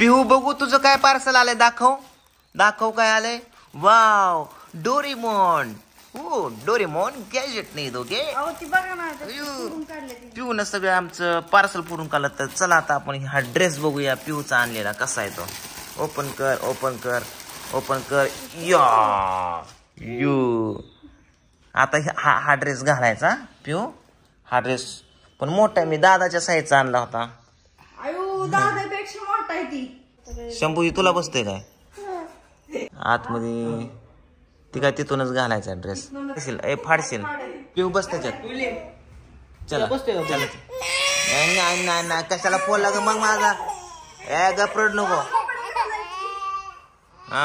पिहू बघू तुझं काय पार्सल आलंय, दाखव दाखव काय आलंय. Wow Doraemon. हो डोरेमॉन गॅजेट नाही दोघे. पिहू न सगळं आमचं पार्सल पुरून काढलं. तर चला आता आपण हा ड्रेस बघूया पिहूचा आणलेला कसा आहे तो. ओपन कर ओपन कर ओपन कर. या यू आता हा ड्रेस घालायचा पिहू. हा ड्रेस पण मोठा मी दादाच्या साईजचा आणला होता. दादापेक्षा मोठा आहे ती. शंभू तुला बसते काय आतमध्ये. ती काय तिथूनच घालायचा ड्रेस. फाडशील पिऊ बस त्याच्यात. चला चला. नाही नाही कशाला फोन लाग मग माझा. गप्रड नको.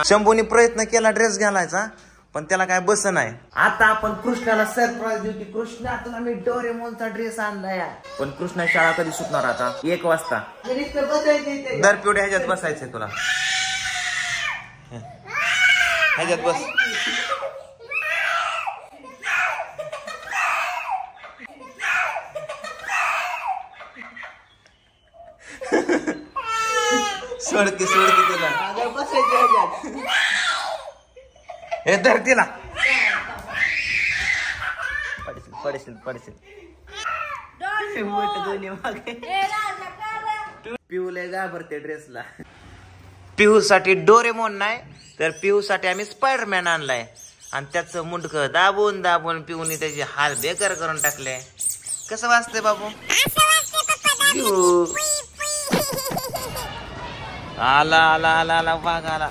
शंभूने प्रयत्न केला ड्रेस घालायचा पण त्याला काय बस नाही. आता आपण कृष्णाला सरप्राईज देऊ की कृष्णा तुला मी डोरेमॉनचा ड्रेस आणलाय. पण कृष्णा शाळा कधी सुटणार आता 1 वाजता. दर पिवड्या ह्याच्यात बसायचंय तुला. ह्याच्यात बस. सोडकी तुला बसायचं. हे धर तिला. पडशील पिहू लय घाबरते ड्रेसला. पिहू साठी डोरेमॉन नाही तर पिहू साठी आम्ही स्पायडरमॅन आणलाय. आणि त्याचं मुंडकं दाबून दाबून पिहूने त्याचे हाल बेकार करून टाकले. कसं वाजतंय बाबू. आला आला आला आला वाघ आला.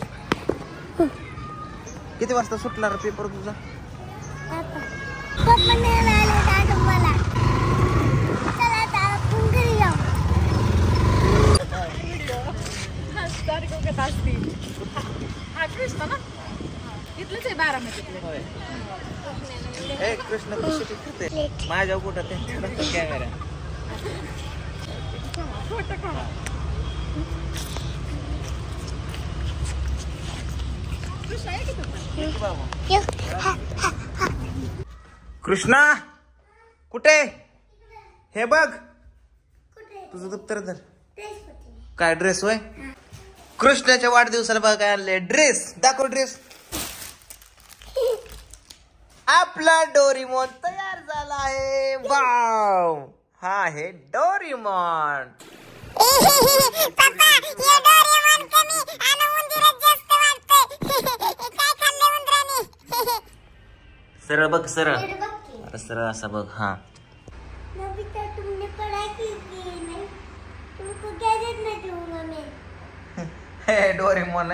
किती वाजता सुटला रे पेपर तुझा. कृष्ण माझ्या कुठं कॅमेरा. कृष्णा कुठे हे बघ तुझं दप्तर धर. काय ड्रेस होय. कृष्णाच्या वाढदिवसाला बघ काय आणले ड्रेस. दाखव ड्रेस. आपला डोरेमॉन तयार झाला आहे. वाव हा आहे डोरेमॉन. सरळ बघ सरळ. सरळ असा बघ. हा डोरेमॉन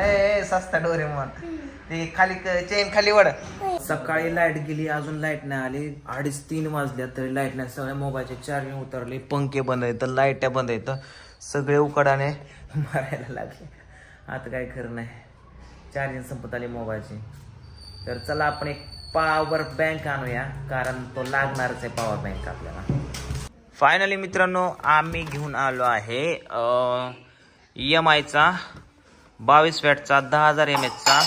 सस्ता डोरेमॉन. ते खाली चेन खाली वड. सकाळी लाईट गेली अजून लाईट नाही आली. 2:30-3 वाजल्या तरी लाईट नाही. सगळ्या मोबाईलचे चार्जिंग उतरले. पंखे बंद आहेत लाईट्या बंद आहेत. सगळे उकडाने मारायला लागले. आता काय खरं नाही. चार्जिंग संपत आली मोबाईलची. तर चला आपण एक पॉवर बँक आणूया कारण तो लागणारच आहे पॉवर बँक आपल्याला. फायनली मित्रांनो आम्ही घेऊन आलो आहे EMI चा 22 वॅटचा 10,000 mAh चा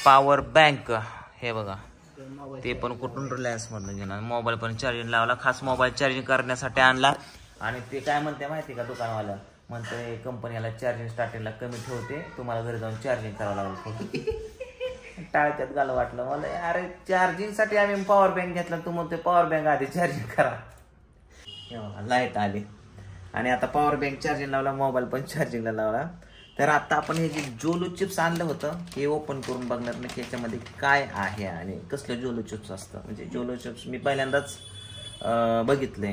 पॉवर बँक. हे बघा ते पण कुठून रिलायन्स मधून घेणार. मोबाईल पण चार्जिंग लावला. खास मोबाईल चार्जिंग करण्यासाठी आणला. आणि ते काय म्हणते माहिती का दुकानवाला म्हणते कंपनीला चार्जिंग स्टार्टिंगला कमी ठेवते तुम्हाला घरी जाऊन चार्जिंग करावं लागेल. टाळक्यात गालं वाटलं मला. अरे चार्जिंग साठी आम्ही पॉवर बँक घेतला. तू म्हणते पॉवर बँक आधी चार्जिंग करा. लाईट आली आणि आता पॉवर बँक चार्जिंग लावला. मोबाईल पण चार्जिंगला लावला. तर आता आपण हे जे जोलो चिप्स आणलं होतं हे ओपन करून बघणार नक्की याच्यामध्ये काय आहे आणि कसले जोलो चिप्स असतं. म्हणजे जोलो चिप्स मी पहिल्यांदाच बघितले.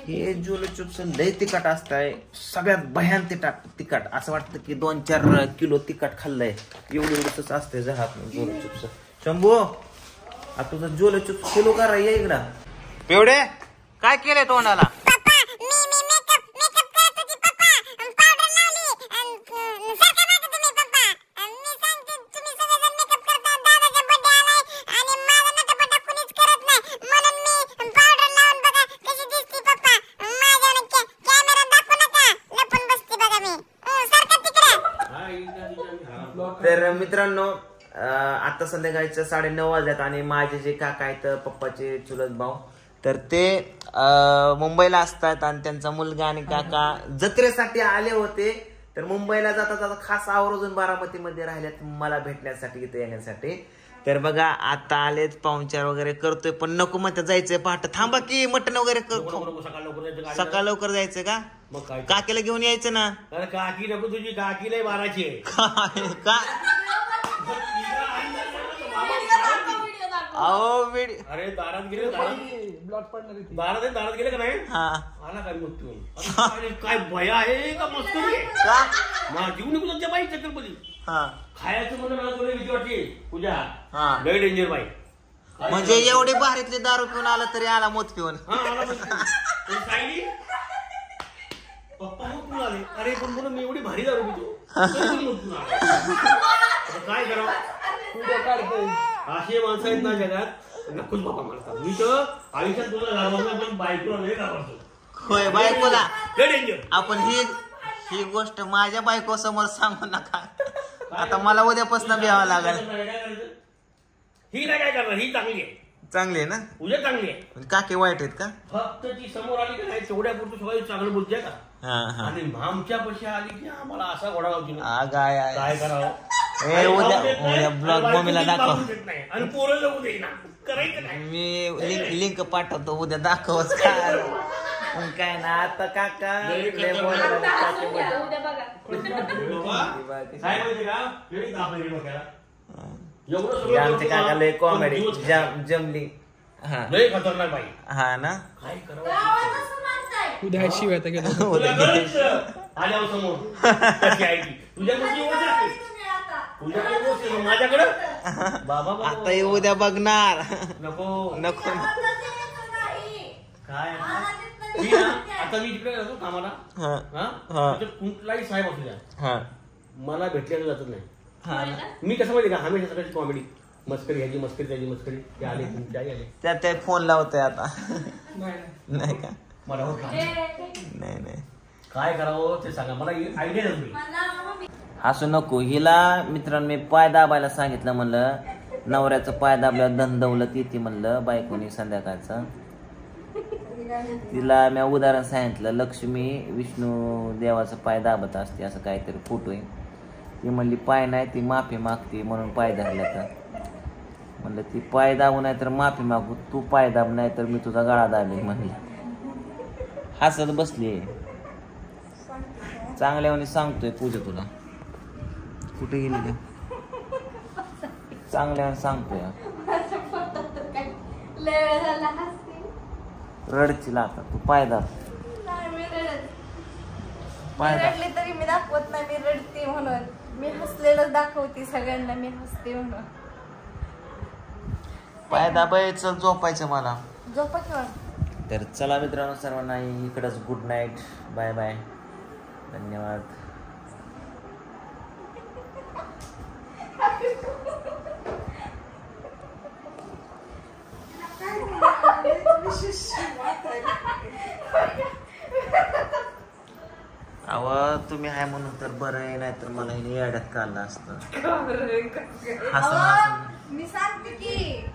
हे जोलो चिप्स लय तिखट असतंय. सगळ्यात भयान तिखट. असं वाटतं की 2-4 किलो तिखट खाल्लंय. एवढं असतंय जहात जोलो चिप्स. शंभू तुझं जोलो चिप्स किलो करा ये इकडं. एवढे काय केलंय तोंडाला. तर मित्रांनो आता संध्याकाळच्या 9:30 वाजल्यात आणि माझे जे काका आहेत पप्पाचे चुलत भाऊ तर ते मुंबईला असतात आणि त्यांचा मुलगा आणि काका जत्रेसाठी आले होते. तर मुंबईला जाता जाता खास आवर्जून बारामतीमध्ये राहिल्यात मला भेटण्यासाठी, इथे येण्यासाठी. तर बघा आता आलेच, पाहुणचार वगैरे करतोय, पण नको म्हणते जायचंय पहाटे. थांबा की मटण वगैरे सकाळ लवकर जायचं का? काकीला घेऊन यायचं ना. काकी नको, तुझी काकी लय बाराची आहे. का अहो अरे दारात गेले, दारात गेले का नाही? आला काय मग काय भया आहे का मस्करी आहे? मला जीव निघून तुमच्या बाई चक्करपती खायचं म्हणून मला तुला भीती वाटते. पूजा लय डेंजर बाई. म्हणजे एवढी भारीतली दारू पिऊन आला तरी आला मोत पिऊन. पप्पा मग पिऊन आले. अरे पण म्हणून मी एवढी भारी दारू पितो काय करावं? असे माणसं आहेत ना जगात, नकोच बाबा म्हणतात. मी तर आयुष्यात तुला घालवणार, पण बायकोला नाही घालवतो. होय बायकोला डेंजर. आपण ही गोष्ट माझ्या बायको समोर सांगू नका. आता मला उद्यापासून भ्यावं लागेल. ही नाही काय करणार, ही चांगली आहे. चांगली आहे ना? उद्या चांगली आहे. काकी वाईट आहेत का? फक्त ती समोर आली की नाही तेवढ्या पुरतं सगळं चांगलं बोलते का? आणि आमच्या पशी आली की आम्हाला असा घोडा लावती ना, काय करावं? उद्या ब्लॉग मम्मीला दाखव. आणि पोरं जाऊ दे ना, करायचं नाही. मी लिंक पाठवतो, उद्या दाखवच काय ना. आता काका आमचे काका लय कॉमेडी जमली. लय खतरनाक बाई. हा ना. काय करावं? उद्या शिवाय आल्यावर समोर तुझ्याकडे माझ्याकडं बाबा आता उद्या बघणार. नको नको काय आता मी तिकडे जातो कामाला. कुठलाही साहेब असू द्या, मला भेटलेलं जातच नाही. मी कसं माहिती का, हमेशा सगळ्याची कॉमेडी, मस्करी ह्याची मस्करी त्याची मस्करी. ते आले तुमच्या आले त्या फोन लावतोय आता. नाही का? मला होत नाही काय करावं ते सांगा मला, आयडिया नाही. असू नको. हिला मित्रांनो मी पाय दाबायला सांगितलं, म्हणलं नवऱ्याचं पाय दाबल्यावर धन दौलत येते म्हणलं बायकोनी संध्याकाळचं. तिला मी उदाहरण सांगितलं, लक्ष्मी विष्णू देवाचं पाय दाबत असते असं काहीतरी फोटो आहे. ती म्हणली पाय नाही, ती माफी मागते म्हणून पाय दाबल्या. तर म्हणलं ती पाय दाबू नाही तर माफी मागू, तू पाय दाब नाही तर मी तुझा गळा दाबेल म्हणली. हसत बसली. चांगल्यावानी सांगतोय पूजा तुला. कुठे गेली? चांगल्यावानी सांगतोय. रडची आता तू पाय दाब. मी रडले तरी मी दाखवत नाही मी रडते म्हणून. मी हसलेलं दाखवते सगळ्यांना मी हसते म्हणून. पाय दाबायचं, झोपायचं मला. झोपा किंवा. तर चला मित्रांनो सर्वांना इकडंच गुड नाईट, बाय बाय, धन्यवाद. अव तुम्ही आहे म्हणून तर बरं आहे, नाही तर मला हिने येड्यात काढलं असतं. मी सांगते की